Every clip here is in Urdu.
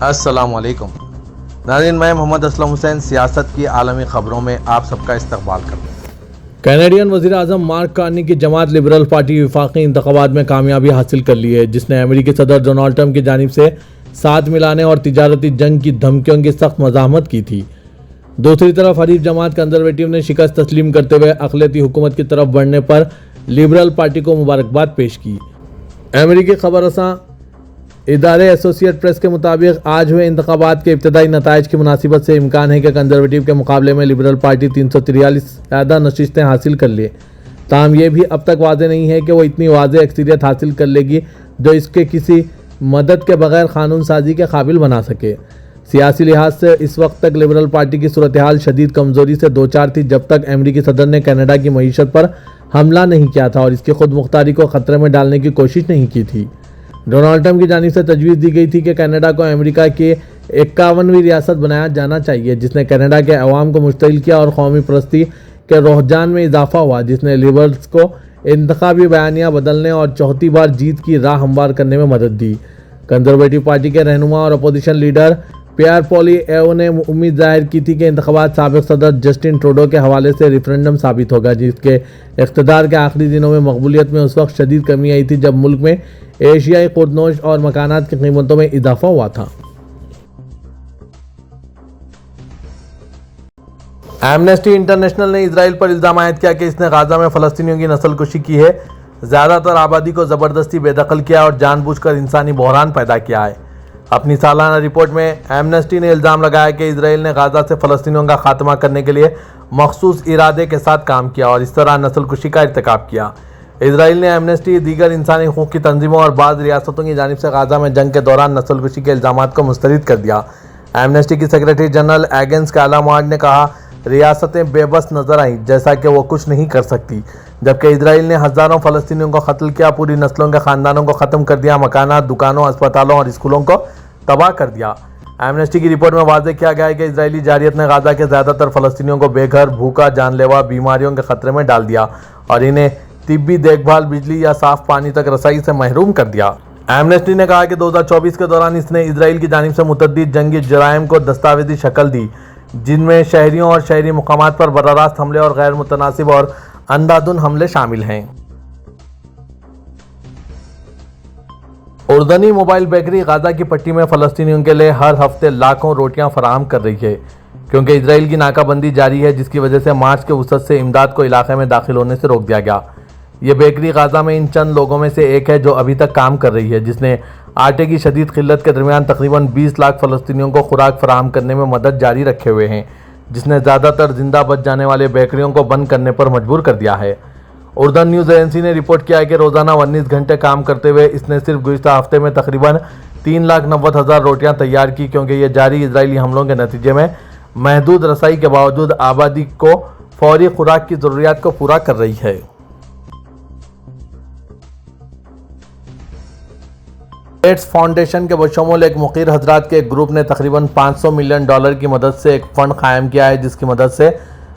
السلام علیکم ناظرین، میں محمد اسلم حسین سیاست کی عالمی خبروں میں آپ سب کا استقبال کرتا ہوں۔ کینیڈین وزیر اعظم مارک کارنی کی جماعت لبرل پارٹی وفاقی انتخابات میں کامیابی حاصل کر لی ہے، جس نے امریکی صدر ڈونلڈ ٹرمپ کی جانب سے ساتھ ملانے اور تجارتی جنگ کی دھمکیوں کی سخت مزاحمت کی تھی۔ دوسری طرف حریف جماعت کنزرویٹو نے شکست تسلیم کرتے ہوئے اقلیتی حکومت کی طرف بڑھنے پر لبرل پارٹی کو مبارکباد پیش کی۔ امریکی خبر رساں ادارے ایسوسیٹ پریس کے مطابق آج ہوئے انتخابات کے ابتدائی نتائج کی مناسبت سے امکان ہے کہ کنزرویٹو کے مقابلے میں لبرل پارٹی 343 زیادہ نشستیں حاصل کر لے۔ تاہم یہ بھی اب تک واضح نہیں ہے کہ وہ اتنی واضح اکثریت حاصل کر لے گی جو اس کے کسی مدد کے بغیر قانون سازی کے قابل بنا سکے۔ سیاسی لحاظ سے اس وقت تک لبرل پارٹی کی صورتحال شدید کمزوری سے دوچار تھی جب تک امریکی صدر نے کینیڈا کی معیشت پر حملہ نہیں کیا تھا اور اس کی خود مختاری کو خطرے میں ڈالنے کی کوشش نہیں کی تھی۔ ڈونلڈ ٹرمپ کی جانب سے تجویز دی گئی تھی کہ کینیڈا کو امریکہ کی 51ویں ریاست بنایا جانا چاہیے، جس نے کینیڈا کے عوام کو مشتعل کیا اور قومی پرستی کے رجحان میں اضافہ ہوا، جس نے لیبرلز کو انتخابی بیانیہ بدلنے اور چوتھی بار جیت کی راہ ہموار کرنے میں مدد دی۔ کنزرویٹو پارٹی کے رہنما اور اپوزیشن لیڈر پیئر پولیئیو نے امید ظاہر کی تھی کہ انتخابات سابق صدر جسٹن ٹروڈو کے حوالے سے ریفرنڈم ثابت ہوگا، جس کے اقتدار کے آخری دنوں میں مقبولیت میں اس وقت شدید کمی آئی تھی جب ملک میں ایشیائی خوردنوش اور مکانات کی قیمتوں میں اضافہ ہوا تھا۔ ایمنسٹی انٹرنیشنل نے اسرائیل پر الزام عائد کیا کہ اس نے غزہ میں فلسطینیوں کی نسل کشی کی ہے، زیادہ تر آبادی کو زبردستی بے دخل کیا اور جان بوجھ کر انسانی بحران پیدا کیا ہے۔ اپنی سالانہ رپورٹ میں ایمنسٹی نے الزام لگایا کہ اسرائیل نے غزہ سے فلسطینیوں کا خاتمہ کرنے کے لیے مخصوص ارادے کے ساتھ کام کیا اور اس طرح نسل کشی کا ارتکاب کیا۔ اسرائیل نے ایمنسٹی، دیگر انسانی حقوق کی تنظیموں اور بعض ریاستوں کی جانب سے غزہ میں جنگ کے دوران نسل کشی کے الزامات کو مسترد کر دیا۔ ایمنسٹی کی سیکریٹری جنرل ایگنس کالامارڈ نے کہا، ریاستیں بے بس نظر آئیں جیسا کہ وہ کچھ نہیں کر سکتی، جبکہ اسرائیل نے ہزاروں فلسطینیوں کو قتل کیا، پوری نسلوں کے خاندانوں کو ختم کر دیا، مکانات، دکانوں، اسپتالوں اور اسکولوں کو تباہ کر دیا۔ ایمنسٹی کی رپورٹ میں واضح کیا گیا ہے کہ اسرائیلی جارحیت نے غزہ کے زیادہ تر فلسطینیوں کو بے گھر، بھوکا، جان لیوا بیماریوں کے خطرے میں ڈال دیا اور انہیں طبی دیکھ بھال، بجلی یا صاف پانی تک رسائی سے محروم کر دیا۔ ایمنسٹی نے کہا کہ 2024 کے دوران اس نے اسرائیل کی جانب سے متعدد جنگی جرائم کو دستاویزی شکل دی، جن میں شہریوں اور شہری مقامات پر براہ راست حملے اور غیر متناسب اور اندھادھند حملے شامل ہیں۔ اردنی موبائل بیکری غزہ کی پٹی میں فلسطینیوں کے لیے ہر ہفتے لاکھوں روٹیاں فراہم کر رہی ہے، کیونکہ اسرائیل کی ناکہ بندی جاری ہے، جس کی وجہ سے مارچ کے وسط سے امداد کو علاقے میں داخل ہونے سے روک دیا گیا۔ یہ بیکری غزہ میں ان چند لوگوں میں سے ایک ہے جو ابھی تک کام کر رہی ہے، جس نے آٹے کی شدید قلت کے درمیان تقریباً 20 لاکھ فلسطینیوں کو خوراک فراہم کرنے میں مدد جاری رکھے ہوئے ہیں، جس نے زیادہ تر زندہ بچ جانے والے بیکریوں کو بند کرنے پر مجبور کر دیا ہے۔ اردن نیوز ایجنسی نے رپورٹ کیا ہے کہ روزانہ 19 گھنٹے کام کرتے ہوئے اس نے صرف گزشتہ ہفتے میں تقریباً 3,90,000 روٹیاں تیار کی، کیونکہ یہ جاری اسرائیلی حملوں کے نتیجے میں محدود رسائی کے باوجود آبادی کو فوری خوراک کی ضروریات کو پورا کر رہی ہے۔ گیٹس فاؤنڈیشن کے بشمول ایک مقیر حضرات کے ایک گروپ نے تقریباً $500 ملین کی مدد سے ایک فنڈ قائم کیا ہے، جس کی مدد سے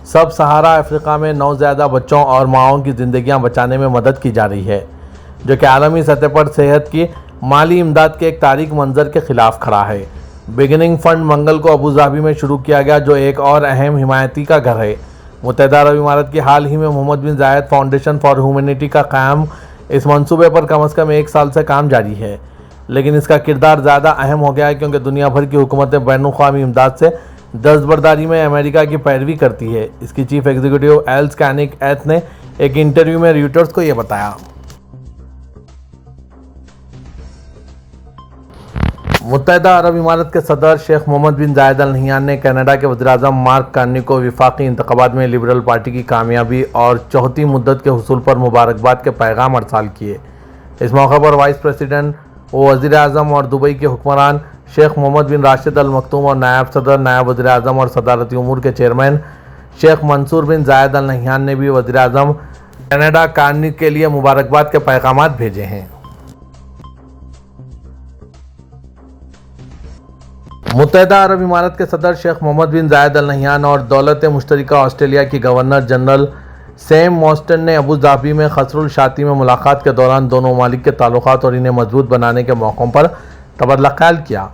سب سہارا افریقہ میں نوزائیدہ بچوں اور ماؤں کی زندگیاں بچانے میں مدد کی جا رہی ہے، جو کہ عالمی سطح پر صحت کی مالی امداد کے ایک تاریک منظر کے خلاف کھڑا ہے۔ بگننگ فنڈ منگل کو ابوظہبی میں شروع کیا گیا، جو ایک اور اہم حمایتی کا گھر ہے۔ متحدہ عرب امارات کی حال ہی میں محمد بن زائد فاؤنڈیشن فار ہیومینٹی کا قیام اس منصوبے پر کم از کم 1 سال سے کام جاری ہے، لیکن اس کا کردار زیادہ اہم ہو گیا ہے کیونکہ دنیا بھر کی حکومتیں بین الاقوامی امداد سے دستبرداری میں امریکہ کی پیروی کرتی ہے۔ اس کی چیف ایگزیکٹو ایل سکینک ایتھ نے ایک انٹرویو میں رویٹرز کو یہ بتایا۔ متحدہ عرب امارات کے صدر شیخ محمد بن زائد ال نہیان نے کینیڈا کے وزیر اعظم مارک کارنی کو وفاقی انتخابات میں لبرل پارٹی کی کامیابی اور چوتھی مدت کے حصول پر مبارکباد کے پیغام ارسال کیے۔ اس موقع پر وائس پریزیڈنٹ و وزیر اعظم اور دبئی کے حکمران شیخ محمد بن راشد ال مکتوم اور نائب صدر، نائب وزیر اعظم اور صدارتی امور کے چیئرمین شیخ منصور بن زائد ال نہیان نے بھی وزیر اعظم کینیڈا کارنی کے لیے مبارکباد کے پیغامات بھیجے ہیں۔ متحدہ عرب امارات کے صدر شیخ محمد بن زائد ال نہیان اور دولت مشترکہ آسٹریلیا کی گورنر جنرل سیم موسٹن نے ابوظہبی میں خسر الشاتی میں ملاقات کے دوران دونوں ممالک کے تعلقات اور انہیں مضبوط بنانے کے موقعوں پر تبادلہ خیال کیا۔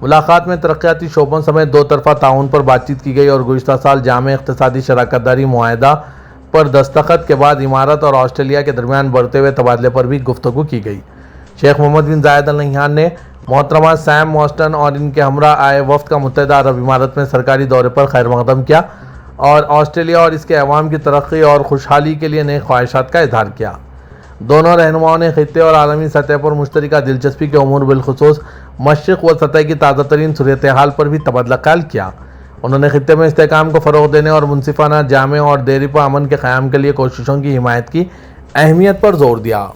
ملاقات میں ترقیاتی شعبوں سمیت دو طرفہ تعاون پر بات چیت کی گئی اور گزشتہ سال جامع اقتصادی شراکت داری معاہدہ پر دستخط کے بعد امارات اور آسٹریلیا کے درمیان بڑھتے ہوئے تبادلے پر بھی گفتگو کی گئی۔ شیخ محمد بن زائد ال نہیان نے محترمہ سیم موسٹن اور ان کے ہمراہ آئے وفد کا متحدہ عرب امارات میں سرکاری دورے پر خیر مقدم کیا اور آسٹریلیا اور اس کے عوام کی ترقی اور خوشحالی کے لیے نیک خواہشات کا اظہار کیا۔ دونوں رہنماؤں نے خطے اور عالمی سطح پر مشترکہ دلچسپی کے امور بالخصوص مشرق و سطح کی تازہ ترین صورتحال پر بھی تبادلہ خیال کیا۔ انہوں نے خطے میں استحکام کو فروغ دینے اور منصفانہ، جامع اور دیرپا امن کے قیام کے لیے کوششوں کی حمایت کی اہمیت پر زور دیا۔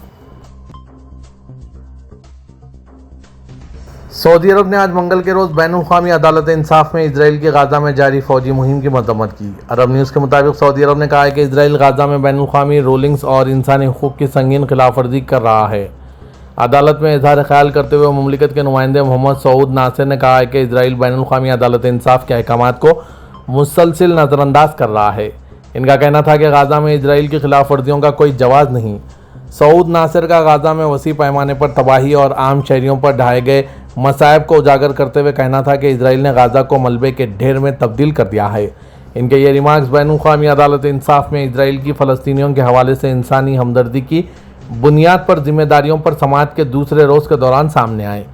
سعودی عرب نے آج منگل کے روز بین الاقوامی عدالت انصاف میں اسرائیل کی غزہ میں جاری فوجی مہم کی مذمت کی۔ عرب نیوز کے مطابق سعودی عرب نے کہا ہے کہ اسرائیل غزہ میں بین الاقوامی رولنگز اور انسانی حقوق کی سنگین خلاف ورزی کر رہا ہے۔ عدالت میں اظہار خیال کرتے ہوئے مملکت کے نمائندے محمد سعود ناصر نے کہا ہے کہ اسرائیل بین الاقوامی عدالت انصاف کے احکامات کو مسلسل نظر انداز کر رہا ہے۔ ان کا کہنا تھا کہ غزہ میں اسرائیل کی خلاف ورزیوں کا کوئی جواز نہیں۔ سعود ناصر کا غزہ میں وسیع پیمانے پر تباہی اور عام شہریوں پر ڈھائے گئے مصائب کو اجاگر کرتے ہوئے کہنا تھا کہ اسرائیل نے غزہ کو ملبے کے ڈھیر میں تبدیل کر دیا ہے۔ ان کے یہ ریمارکس بین الاقوامی عدالت انصاف میں اسرائیل کی فلسطینیوں کے حوالے سے انسانی ہمدردی کی بنیاد پر ذمہ داریوں پر سماعت کے دوسرے روز کے دوران سامنے آئے۔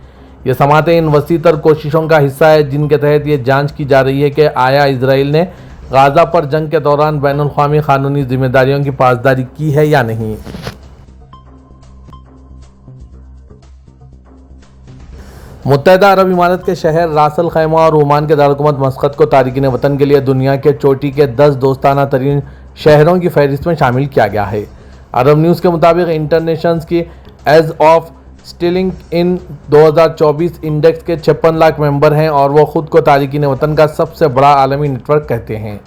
یہ سماعتیں ان وسیع تر کوششوں کا حصہ ہے جن کے تحت یہ جانچ کی جا رہی ہے کہ آیا اسرائیل نے غزہ پر جنگ کے دوران بین الاقوامی قانونی ذمہ داریوں کی پاسداری کی ہے یا نہیں۔ متحدہ عرب امارات کے شہر راس الخیمہ اور عمان کے دارالحکومت مسقط کو تارکین وطن کے لیے دنیا کے چوٹی کے 10 دوستانہ ترین شہروں کی فہرست میں شامل کیا گیا ہے۔ عرب نیوز کے مطابق انٹرنیشنز کی ایز آف سٹیلنگ ان 2024 انڈیکس کے 56 لاکھ ممبر ہیں اور وہ خود کو تارکین وطن کا سب سے بڑا عالمی نیٹ ورک کہتے ہیں۔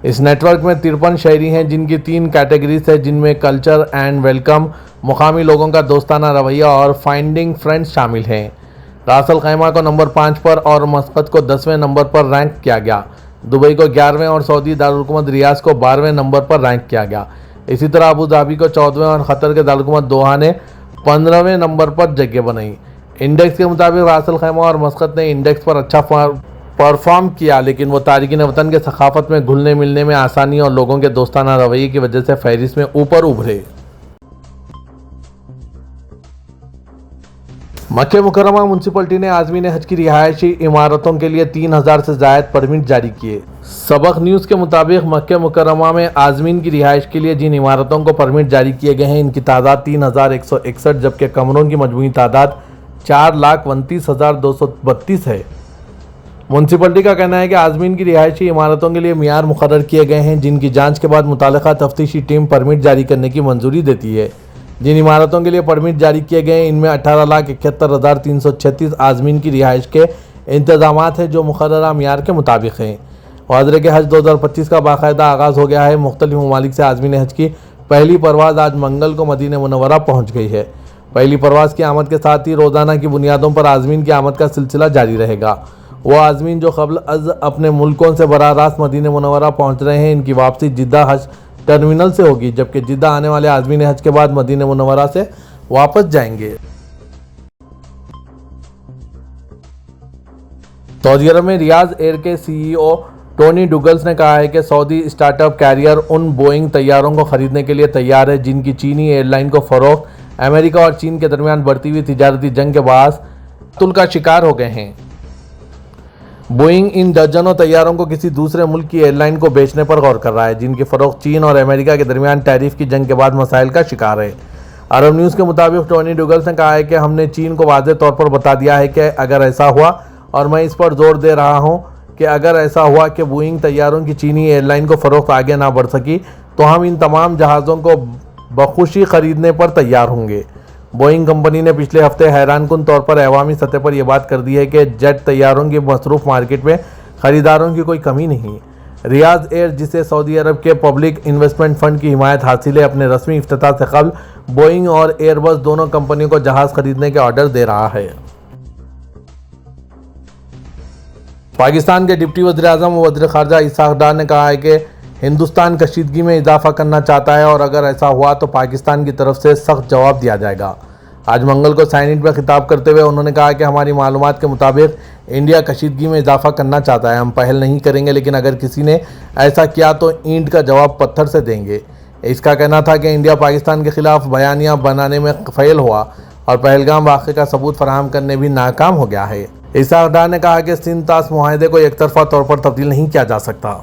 اس نیٹ ورک میں 53 شہری ہیں جن کی 3 کیٹیگریز ہیں جن میں کلچر اینڈ ویلکم، مقامی لوگوں کا دوستانہ رویہ اور فائنڈنگ فرینڈز شامل ہیں۔ راس الخیمہ کو نمبر 5 پر اور مسقط کو 10ویں نمبر پر رینک کیا گیا۔ دبئی کو 11ویں اور سعودی دارالحکومت ریاض کو 12ویں نمبر پر رینک کیا گیا۔ اسی طرح ابوظہبی کو 14ویں اور قطر کے دارالحکومت دوحہ نے 15ویں نمبر پر جگہ بنائی۔ انڈیکس کے مطابق راس الخیمہ اور مسقط نے انڈیکس پر اچھا پرفارم کیا لیکن وہ تارکین وطن کے ثقافت میں گھلنے ملنے میں آسانی اور لوگوں کے دوستانہ رویے کی وجہ سے فہرست میں اوپر ابھرے۔ مکہ مکرمہ میونسپلٹی نے عازمین حج کی رہائشی عمارتوں کے لیے 3000 سے زائد پرمٹ جاری کیے۔ سبق نیوز کے مطابق مکہ مکرمہ میں عازمین کی رہائش کے لیے جن عمارتوں کو پرمٹ جاری کیے گئے ہیں ان کی تعداد 3161 جبکہ کمروں کی مجموعی تعداد 4,29,232 ہے۔ میونسپلٹی کا کہنا ہے کہ عازمین کی رہائشی عمارتوں کے لیے معیار مقرر کیے گئے ہیں جن کی جانچ کے بعد متعلقہ تفتیشی ٹیم پرمٹ جاری کرنے کی منظوری دیتی ہے۔ جن عمارتوں کے لیے پرمٹ جاری کیے گئے ہیں ان میں 18,71,336 عازمین کی رہائش کے انتظامات ہیں جو مقررہ معیار کے مطابق ہیں۔ حاضرے کے حج 2025 کا باقاعدہ آغاز ہو گیا ہے۔ مختلف ممالک سے عازمین حج کی پہلی پرواز آج منگل کو مدینہ منورہ پہنچ گئی ہے۔ پہلی پرواز کی آمد کے ساتھ ہی روزانہ کی بنیادوں پر عازمین کی آمد کا سلسلہ جاری رہے گا۔ وہ عازمین جو قبل از اپنے ملکوں سے براہ راست مدینہ منورہ پہنچ رہے ہیں ان کی واپسی جدہ حج ٹرمینل سے ہوگی جبکہ جدہ آنے والے عازمین حج کے بعد مدینہ منورہ سے واپس جائیں گے۔ سعودی عرب میں ریاض ایئر کے سی ای او ٹونی ڈوگلس نے کہا ہے کہ سعودی start up career in Boeing طیاروں کو خریدنے کے لیے تیار ہے جن کی چینی ایئر لائن کو فروخت امریکہ اور چین کے درمیان بڑھتی ہوئی تجارتی جنگ کے باعث تعطل کا شکار ہو گئے ہیں۔ بوئنگ ان درجنوں طیاروں کو کسی دوسرے ملک کی ایئر لائن کو بیچنے پر غور کر رہا ہے جن کی فروخت چین اور امریکہ کے درمیان ٹیرف کی جنگ کے بعد مسائل کا شکار ہے۔ عرب نیوز کے مطابق ٹونی ڈوگلس نے کہا ہے کہ ہم نے چین کو واضح طور پر بتا دیا ہے کہ اگر ایسا ہوا اور میں اس پر زور دے رہا ہوں کہ اگر ایسا ہوا کہ بوئنگ طیاروں کی چینی ایئر لائن کو فروخت آگے نہ بڑھ سکی تو ہم ان تمام جہازوں کو بخوشی خریدنے پر تیار ہوں گے۔ بوئنگ کمپنی نے پچھلے ہفتے حیران کن طور پر عوامی سطح پر یہ بات کر دی ہے کہ جیٹ طیاروں کی مصروف مارکیٹ میں خریداروں کی کوئی کمی نہیں۔ ریاض ایئر جسے سعودی عرب کے پبلک انویسٹمنٹ فنڈ کی حمایت حاصل ہے اپنے رسمی افتتاح سے قبل بوئنگ اور ایئر بس دونوں کمپنیوں کو جہاز خریدنے کے آرڈر دے رہا ہے۔ پاکستان کے ڈپٹی وزیر اعظم و وزیر خارجہ اسحاق ڈار نے کہا ہے کہ ہندوستان کشیدگی میں اضافہ کرنا چاہتا ہے اور اگر ایسا ہوا تو پاکستان کی طرف سے سخت جواب دیا جائے گا۔ آج منگل کو سائنٹ میں خطاب کرتے ہوئے انہوں نے کہا کہ ہماری معلومات کے مطابق انڈیا کشیدگی میں اضافہ کرنا چاہتا ہے. ہم پہل نہیں کریں گے، لیکن اگر کسی نے ایسا کیا تو اینٹ کا جواب پتھر سے دیں گے. اس کا کہنا تھا کہ انڈیا پاکستان کے خلاف بیانیہ بنانے میں فیل ہوا اور پہلگام واقعے کا ثبوت فراہم کرنے بھی ناکام ہو گیا ہے. اسحاق ڈار نے کہا کہ سندھ طاس معاہدے کو یک طرفہ طور پر تبدیل نہیں کیا جا سکتا.